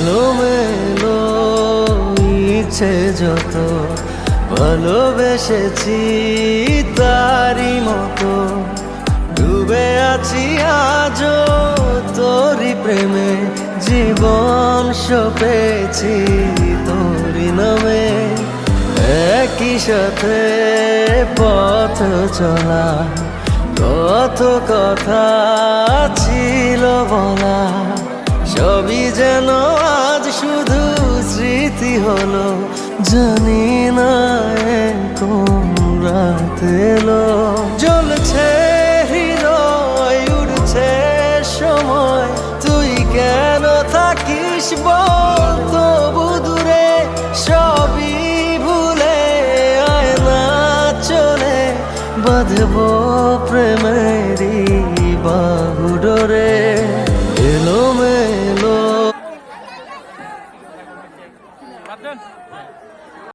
এলোমেলো ইচ্ছে যত ভালোবেসেছি তারই মতো ডুবে আছি আজও তোরই প্রেমে জীবন সপেছি তোরই নামে একই সাথে পথ চলা কত কথা ছিল বলা সবই যেন আজ শুধু স্মৃতি হলো জানি না কোন রাত এলো জ্বলছে হৃদয় উড়ছে সময় তুই কেন থাকিস বল তবু দূরে সবই ভুলে আয় না চলে বাঁধবো প্রেমেরই বাহু ডোরে। এলোমেলো